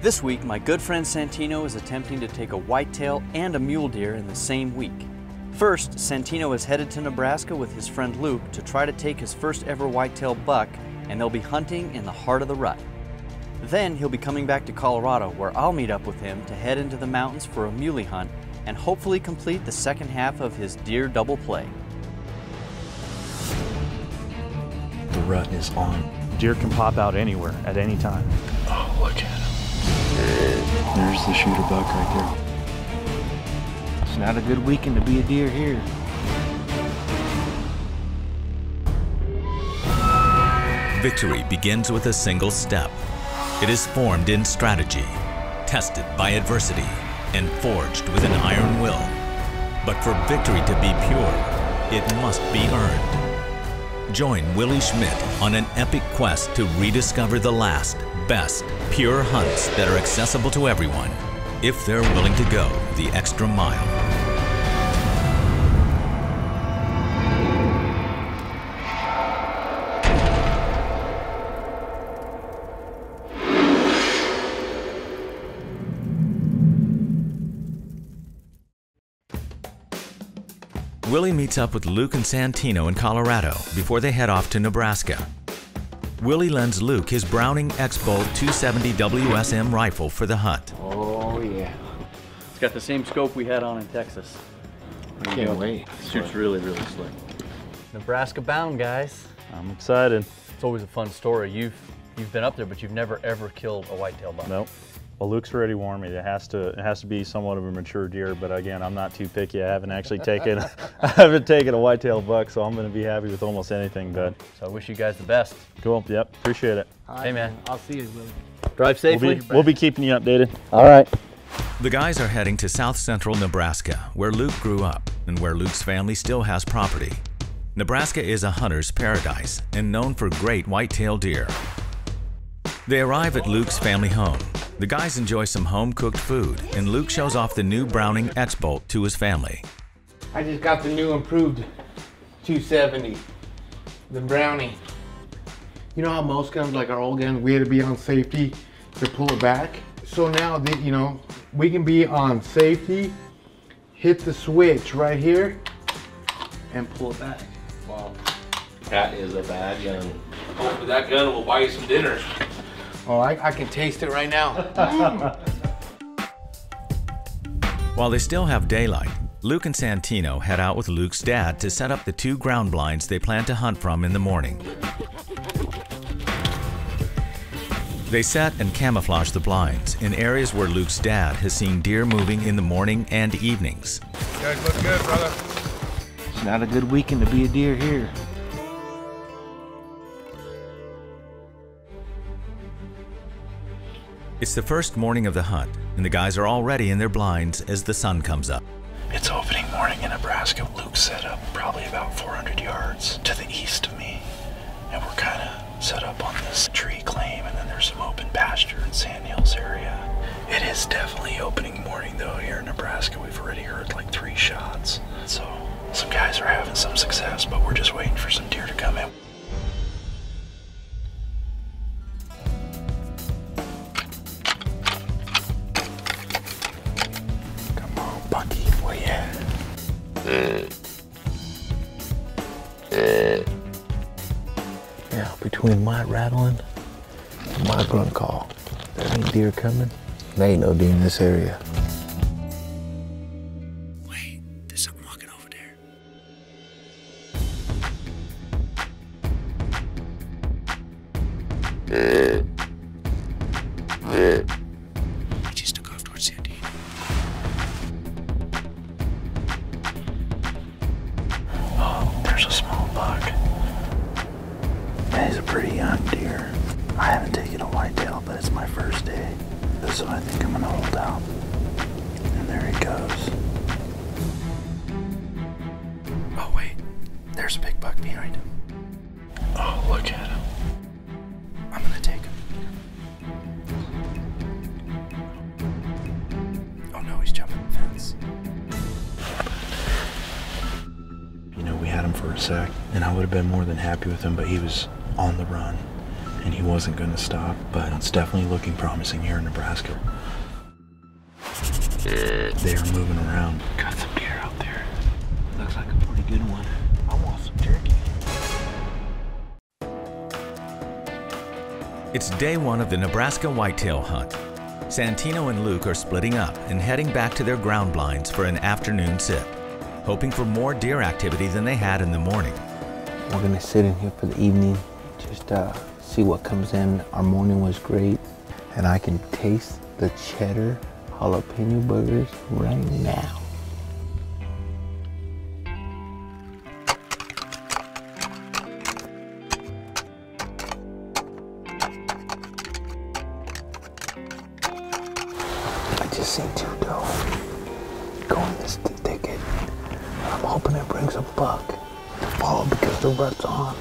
This week, my good friend Santino is attempting to take a whitetail and a mule deer in the same week. First, Santino is headed to Nebraska with his friend Luke to try to take his first ever whitetail buck, and they'll be hunting in the heart of the rut. Then he'll be coming back to Colorado, where I'll meet up with him to head into the mountains for a muley hunt and hopefully complete the second half of his deer double play. The rut is on. Deer can pop out anywhere at any time. Oh, look at him. There's the shooter buck right there. It's not a good weekend to be a deer here. Victory begins with a single step. It is formed in strategy, tested by adversity, and forged with an iron will. But for victory to be pure, it must be earned. Join Willie Schmidt on an epic quest to rediscover the last, best, pure hunts that are accessible to everyone, if they're willing to go the extra mile. Willie meets up with Luke and Santino in Colorado before they head off to Nebraska. Willie lends Luke his Browning X-Bolt 270 WSM rifle for the hunt. Oh yeah. It's got the same scope we had on in Texas. Can't wait. Shoots really, really slick. Nebraska bound, guys. I'm excited. It's always a fun story. You've been up there, but you've never ever killed a whitetail buck. Nope. Well, Luke's already warned me. It has to be somewhat of a mature deer, but again, I'm not too picky. I haven't actually taken a whitetail buck, so I'm going to be happy with almost anything. But so I wish you guys the best. Cool. Yep. Appreciate it. Hey man, I'll see you, Willie. Drive safely. We'll be keeping you updated. All right. The guys are heading to south central Nebraska, where Luke grew up and where Luke's family still has property. Nebraska is a hunter's paradise and known for great whitetail deer. They arrive at Luke's family home. The guys enjoy some home-cooked food, and Luke shows off the new Browning X-Bolt to his family. I just got the new improved 270, the Browning. You know how most guns, like our old guns, we had to be on safety to pull it back? So now, you know, we can be on safety, hit the switch right here, and pull it back. Wow. That is a bad gun. Hopefully that gun will buy you some dinner. Oh, I can taste it right now. While they still have daylight, Luke and Santino head out with Luke's dad to set up the 2 ground blinds they plan to hunt from in the morning. They set and camouflage the blinds in areas where Luke's dad has seen deer moving in the morning and evenings. You guys look good, brother. It's not a good weekend to be a deer here. It's the first morning of the hunt, and the guys are already in their blinds as the sun comes up. It's opening morning in Nebraska. Luke's set up probably about 400 yards to the east of me. And we're kind of set up on this tree claim, and then there's some open pasture in Sand Hills area. It is definitely opening morning though here in Nebraska. We've already heard like 3 shots. So some guys are having some success, but we're just waiting for some deer to come in. Bucky, where you at? Yeah, between my rattling and my grunt call, there ain't deer coming. There ain't no deer in this area. Wait, there's something walking over there. He just took off towards Sandy. Oh, there's a small buck. He's a pretty young deer. I haven't taken a whitetail, but it's my first day. So I think I'm gonna hold out. And there he goes. Oh wait, there's a big buck behind him. Oh, look at him. I'm gonna take him. Oh no, he's jumping the fence. You know, we had him for a sec, and I would have been more than happy with him, but he was on the run. and he wasn't going to stop, but it's definitely looking promising here in Nebraska. They are moving around. Got some deer out there. Looks like a pretty good one. I want some turkey. It's day one of the Nebraska whitetail hunt. Santino and Luke are splitting up and heading back to their ground blinds for an afternoon sit, hoping for more deer activity than they had in the morning. We're gonna sit in here for the evening, just see what comes in. Our morning was great, and I can taste the cheddar jalapeno burgers right now. I just seen two doe go in this thicket. I'm hoping it brings a buck to follow because the rut's on.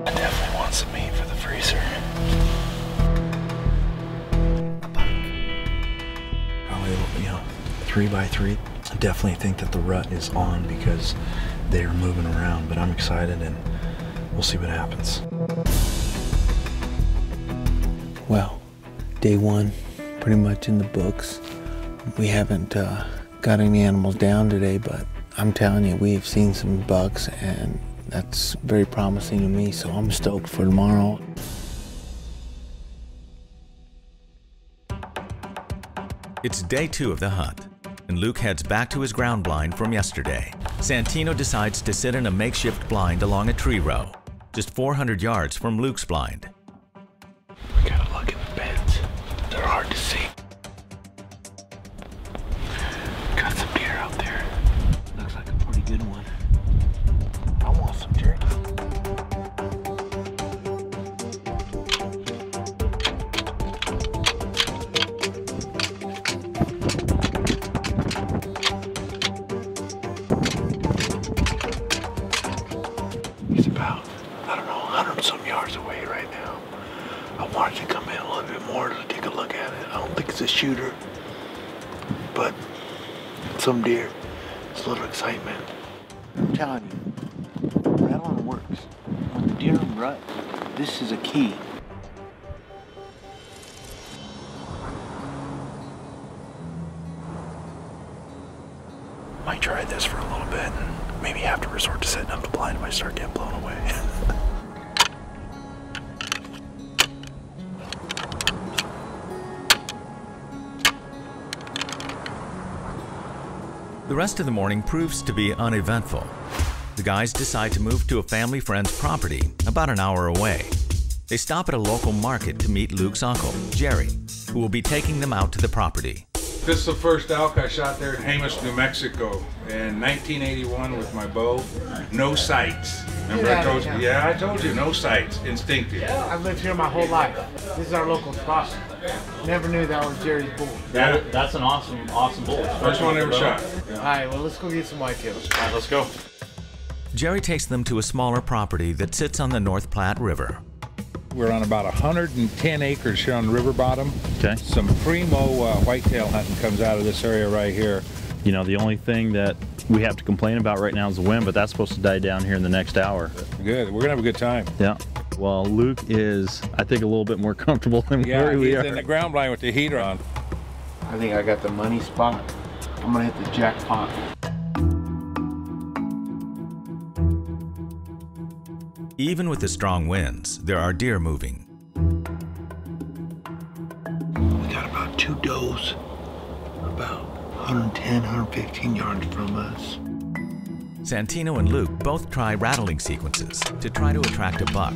I definitely want some meat for the freezer. Probably, 3x3. I definitely think that the rut is on because they are moving around, but I'm excited and we'll see what happens. Well, day one, pretty much in the books. We haven't got any animals down today, but I'm telling you, we have seen some bucks, and that's very promising to me, so I'm stoked for tomorrow. It's day two of the hunt, and Luke heads back to his ground blind from yesterday. Santino decides to sit in a makeshift blind along a tree row, just 400 yards from Luke's blind. We gotta look at the beds. They're hard to see. Got some deer out there. Looks like a pretty good one. I want some turkey. He's about, I don't know, 100 some yards away right now. I wanted to come in a little bit more to take a look at it. I don't think it's a shooter, but some deer. It's a little excitement. I'm telling you, rattling works. When the deer rut, this is a key. Might try this for a little bit and maybe have to resort to setting up the blind if I start getting blown away. The rest of the morning proves to be uneventful. The guys decide to move to a family friend's property about an hour away. They stop at a local market to meet Luke's uncle, Jerry, who will be taking them out to the property. This is the first elk I shot there in Jemez, New Mexico in 1981 with my bow. No sights. Remember I told you? Yeah, I told you, no sights, instinctive. I've lived here my whole life. This is our local spot. Never knew that was Jerry's bull. That's an awesome bull. First one ever shot. All right, well, let's go get some whitetails. All right, let's go. Jerry takes them to a smaller property that sits on the North Platte River. We're on about 110 acres here on the river bottom. Okay. Some primo whitetail hunting comes out of this area right here. You know, the only thing that we have to complain about right now is the wind, but that's supposed to die down here in the next hour. Good, we're gonna have a good time. Yeah. Well, Luke is, I think, a little bit more comfortable than Yeah, we he's are. in the ground blind with the heater on. I think I got the money spot. I'm gonna hit the jackpot. Even with the strong winds, there are deer moving. We got about two does, about 110, 115 yards from us. Santino and Luke both try rattling sequences to try to attract a buck.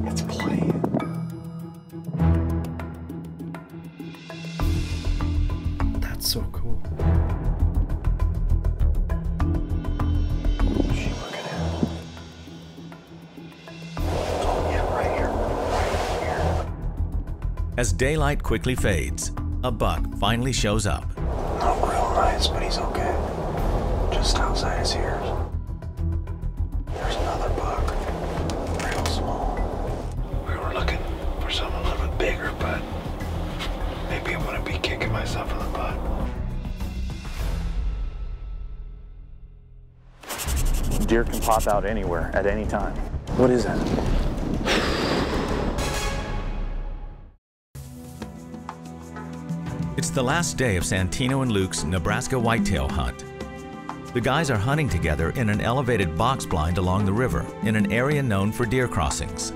It's playing. That's so cool. As daylight quickly fades, a buck finally shows up. Not real nice, but he's okay. Just outside his ears. There's another buck. Real small. We were looking for something a little bit bigger, but maybe I wouldn't be kicking myself in the butt. deer can pop out anywhere at any time. What is that? It's the last day of Santino and Luke's Nebraska whitetail hunt. The guys are hunting together in an elevated box blind along the river in an area known for deer crossings.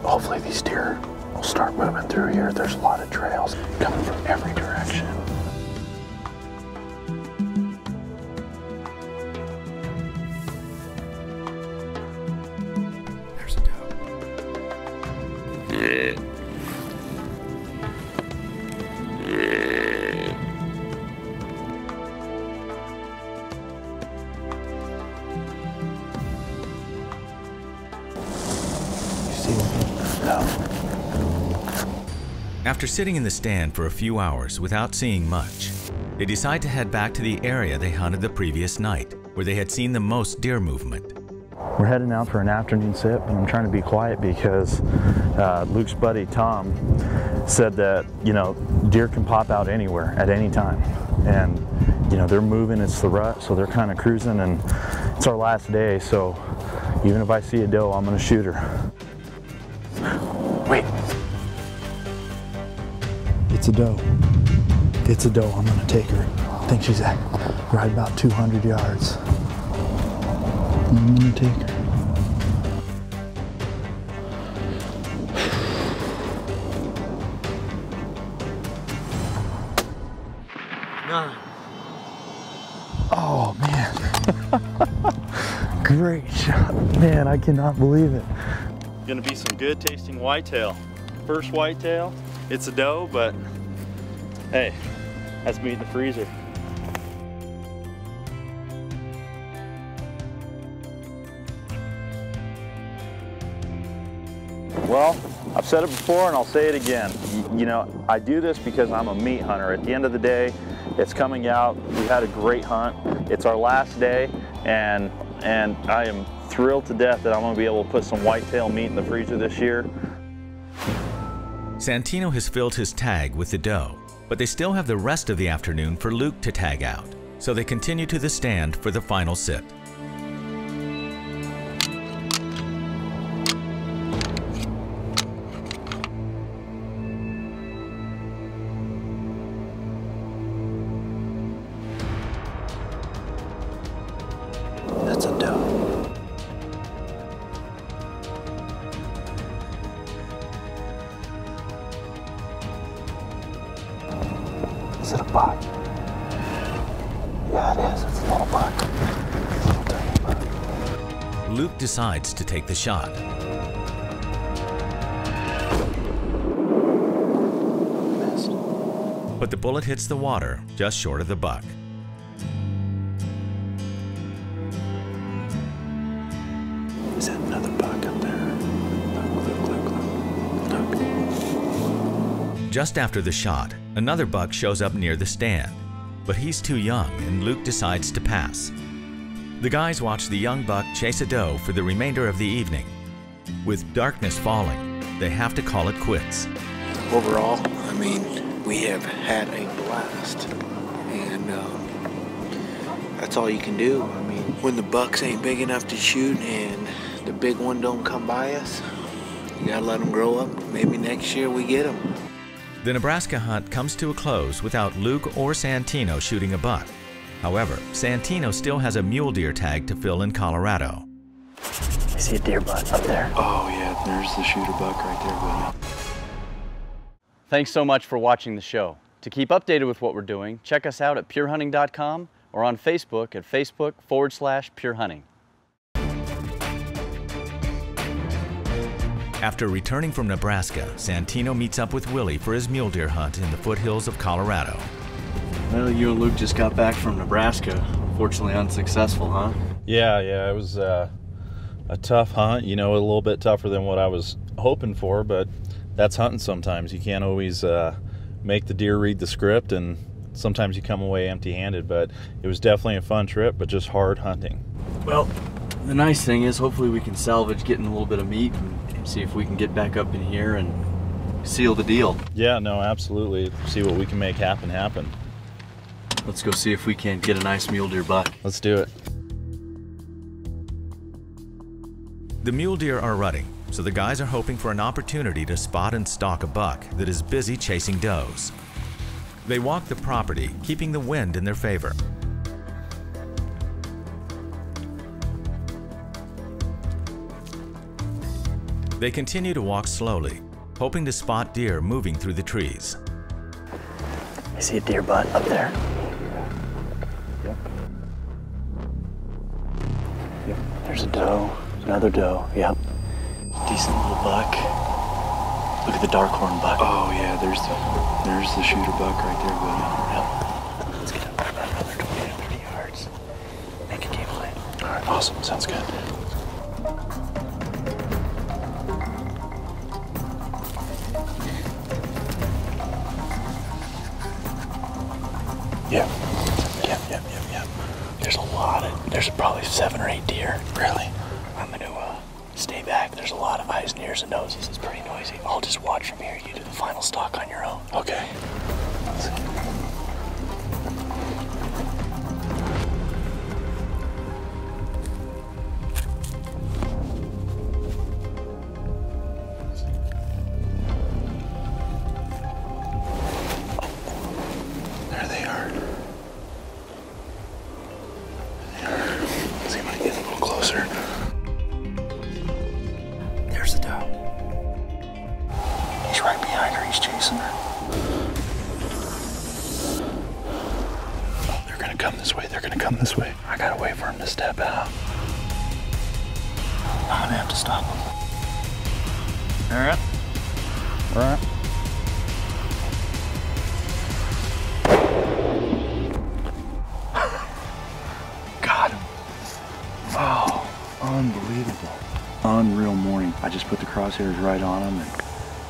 Hopefully these deer will start moving through here. There's a lot of trails coming from every direction. There's a doe. After sitting in the stand for a few hours without seeing much, they decide to head back to the area they hunted the previous night, where they had seen the most deer movement. We're heading out for an afternoon sip, and I'm trying to be quiet because Luke's buddy Tom said that, you know, deer can pop out anywhere at any time. And, you know, they're moving, it's the rut, so they're kind of cruising, and it's our last day, so even if I see a doe, I'm gonna shoot her. Wait. It's a doe. It's a doe. I'm going to take her. I think she's at right about 200 yards. I'm going to take her. Oh, man. Great shot. Man, I cannot believe it. Gonna be some good tasting whitetail. First whitetail. It's a doe, but hey, that's meat in the freezer. Well, I've said it before and I'll say it again. You know, I do this because I'm a meat hunter. At the end of the day, it's coming out. We had a great hunt. It's our last day, and I am thrilled to death that I'm gonna be able to put some whitetail meat in the freezer this year. Santino has filled his tag with the doe, but they still have the rest of the afternoon for Luke to tag out, so they continue to the stand for the final sit. That's a doe. Is it a buck? Yeah, it is. It's a little buck. Little tiny buck. Luke decides to take the shot. Missed. But the bullet hits the water just short of the buck. Is that another buck up there? Look. Just after the shot, another buck shows up near the stand, but he's too young and Luke decides to pass. The guys watch the young buck chase a doe for the remainder of the evening. With darkness falling, they have to call it quits. Overall, I mean, we have had a blast, and that's all you can do. I mean, when the bucks ain't big enough to shoot and the big one don't come by us, you gotta let them grow up. Maybe next year we get them. The Nebraska hunt comes to a close without Luke or Santino shooting a buck. However, Santino still has a mule deer tag to fill in Colorado. I see a deer buck up there. Oh yeah, there's the shooter buck right there, buddy. Thanks so much for watching the show. To keep updated with what we're doing, check us out at purehunting.com or on Facebook at Facebook.com/purehunting. After returning from Nebraska, Santino meets up with Willie for his mule deer hunt in the foothills of Colorado. Well, you and Luke just got back from Nebraska. Unfortunately unsuccessful, huh? Yeah, it was a tough hunt, you know, a little bit tougher than what I was hoping for, but that's hunting sometimes. You can't always make the deer read the script, and sometimes you come away empty-handed, but it was definitely a fun trip, but just hard hunting. Well, the nice thing is hopefully we can salvage getting a little bit of meat and see if we can get back up in here and seal the deal. Yeah, no, absolutely. See what we can make happen. Let's go see if we can get a nice mule deer buck. Let's do it. The mule deer are rutting, so the guys are hoping for an opportunity to spot and stalk a buck that is busy chasing does. They walk the property, keeping the wind in their favor. They continue to walk slowly, hoping to spot deer moving through the trees. I see a deer butt up there. Yep. Yep. There's a doe, another doe, yep. Decent little buck. Look at the dark horn buck. Oh yeah, there's the shooter buck right there, buddy. Yep. Let's get up about another 20 to 30 yards. Make a game plan. All right, awesome, sounds good. Yep. There's probably 7 or 8 deer. Really? I'm gonna stay back. There's a lot of eyes and ears and noses. It's pretty noisy. I'll just watch from here. You do the final stalk on your own. Okay. There they are. Let's see if I can get a little closer. There's the doe. He's right behind her. He's chasing her. Oh, they're gonna come this way. They're gonna come this way. I gotta wait for him to step out. I'm gonna have to stop him. All right. All right. Got him. Oh, unbelievable. Unreal morning. I just put the crosshairs right on him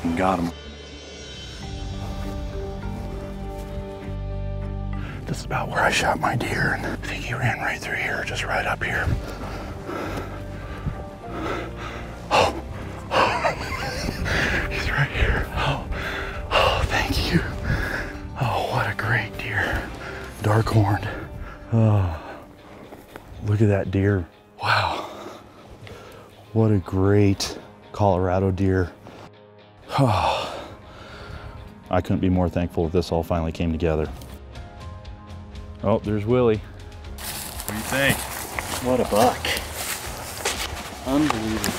and got him. This is about where I shot my deer, and I think he ran right through here, just right up here. Oh, he's right here. Oh, thank you. Oh, what a great deer. Dark horned. Oh, look at that deer. Wow. What a great Colorado deer. Oh, I couldn't be more thankful that this all finally came together. Oh, there's Willie. What do you think? What a buck. Unbelievable.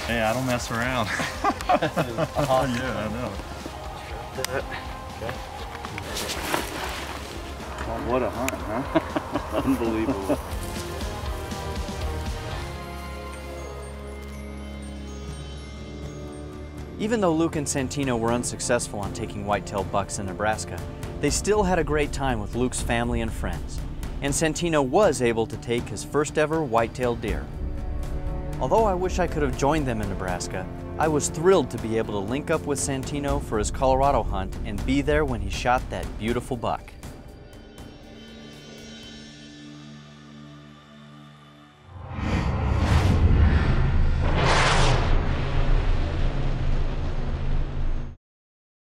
Hey, I don't mess around. Oh, yeah, I know. Oh, what a hunt, huh? Unbelievable. Even though Luke and Santino were unsuccessful on taking whitetail bucks in Nebraska, they still had a great time with Luke's family and friends. And Santino was able to take his first ever whitetail deer. Although I wish I could have joined them in Nebraska, I was thrilled to be able to link up with Santino for his Colorado hunt and be there when he shot that beautiful buck.